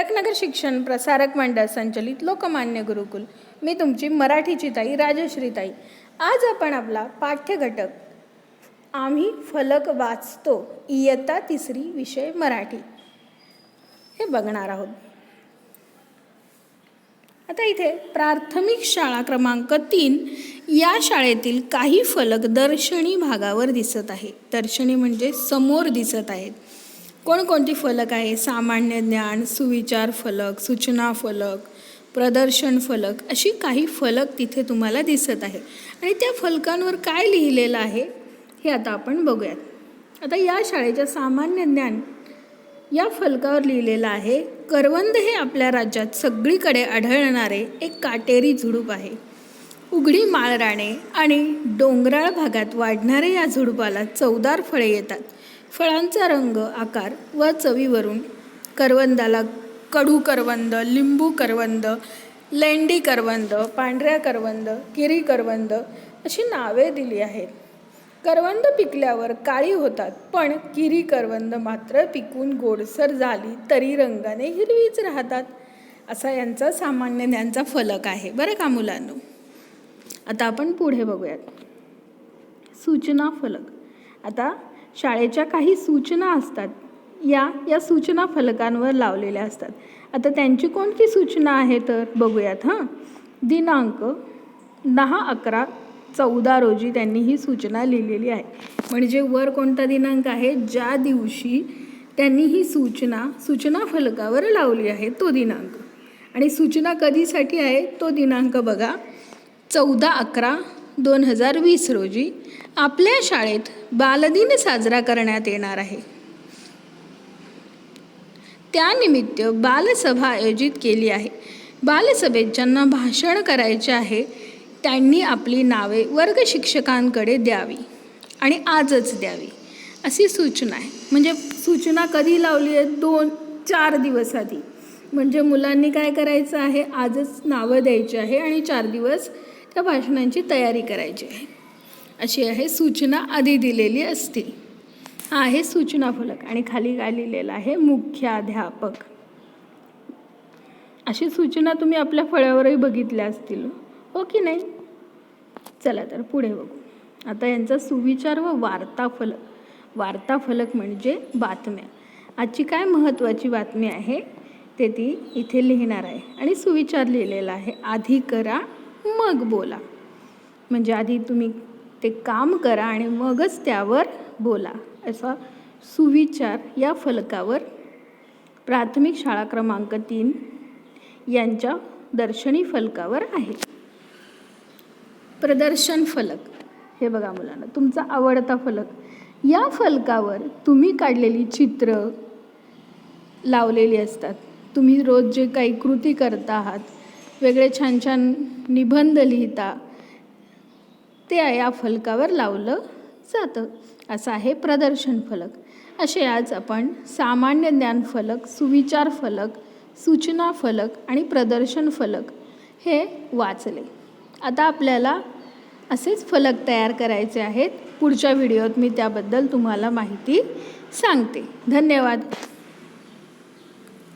टिळकनगर शिक्षण प्रसारक मंडळ संचलित लोकमान्य गुरुकुल. मी तुमची मराठीची ताई राजश्री ताई. आज आपण आपला पाठ्यघटक आम्ही फलक वाचतो इयत्ता 3 विषय मराठी हे बघणार आहोत. आता इथे प्राथमिक शाळा क्रमांक 3 या शाळेतील काही फलक दर्शनी भागावर दिसत आहे. दर्शनी म्हणजे समोर दिसत आहेत. कोणकोणती फलक आहे? सामान्य ज्ञान, सुविचार फलक, सूचना फलक, प्रदर्शन फलक, अशी काही फलक तिथे तुम्हाला दिसत आहे. आणि त्या फलकांवर काय लिहिलेलं आहे हे आता आपण बघूयात. आता या शाळेच्या सामान्य ज्ञान या फलकावर लिहिलेलं आहे, करवंद हे आपल्या राज्यात सगळीकडे आढळणारे एक काटेरी झुडूप आहे. उघडी माळराने आणि डोंगराळ भागात वाढणाऱ्या या झुडुपाला चवदार फळे येतात. फळांचा रंग, आकार व चवीवरून करवंदाला कडू करवंद, लिंबू करवंद, लेंडी करवंद, पांढऱ्या करवंद, किरी करवंद अशी नावे दिली आहेत. करवंद पिकल्यावर काळी होतात, पण किरी करवंद मात्र पिकून गोडसर झाली तरी रंगाने हिरवीच राहतात. असा यांचा सामान्य ज्ञानचा फलक आहे बरं का मुलांनो. आता आपण पुढे बघूयात. सूचना फलक. आता शाळेच्या काही सूचना असतात, या सूचना फलकांवर लावलेल्या असतात. आता त्यांची कोणती सूचना आहे तर बघूयात. दिनांक 10/11/14 रोजी त्यांनी ही सूचना लिहिलेली आहे. म्हणजे वर कोणता दिनांक आहे, ज्या दिवशी त्यांनी ही सूचना फलकावर लावली आहे तो दिनांक. आणि सूचना कधीसाठी आहे तो दिनांक बघा, 14/11/2020 रोजी आपल्या शाळेत बालदिन साजरा करण्यात येणार आहे. त्यानिमित्त बालसभा आयोजित केली आहे. बालसभेत ज्यांना भाषण करायचे आहे त्यांनी आपली नावे वर्ग शिक्षकांकडे द्यावी आणि आजच द्यावी अशी सूचना आहे. म्हणजे सूचना कधी लावली आहे, 2-4 दिवस आधी. म्हणजे मुलांनी काय करायचं आहे, आजच नावं द्यायची आहे आणि 4 दिवस त्या भाषणांची तयारी करायची आहे. अशी आहे सूचना आधी दिलेली असते. हा आहे सूचना फलक. आणि खाली काय लिहिलेलं आहे, मुख्याध्यापक. अशी सूचना तुम्ही आपल्या फळ्यावरही बघितल्या असतील, हो की नाही? चला तर पुढे बघू. आता यांचा सुविचार व वार्ता फलक. वार्ता फलक म्हणजे बातम्या. आजची काय महत्त्वाची बातमी आहे ते ती इथे लिहिणार आहे. आणि सुविचार लिहिलेला आहे, आधी करा मग बोला. म्हणजे आधी तुम्ही ते काम करा आणि मगच त्यावर बोला, असा सुविचार या फलकावर प्राथमिक शाळा क्रमांक 3 यांच्या दर्शनी फलकावर आहे. प्रदर्शन फलक. हे बघा मुलांना, तुमचा आवडता फलक. या फलकावर तुम्ही काढलेली चित्र लावलेली असतात. तुम्ही रोज जे काही कृती करता आहात, वेगळे छान छान निबंध लिहिता, ते या फलकावर लावलं जातं. असं आहे प्रदर्शन फलक. असे आज आपण सामान्य ज्ञान फलक, सुविचार फलक, सूचना फलक आणि प्रदर्शन फलक हे वाचले. आता आपल्याला असेच फलक तयार करायचे आहेत. पुढच्या व्हिडिओत मी त्याबद्दल तुम्हाला माहिती सांगते. धन्यवाद.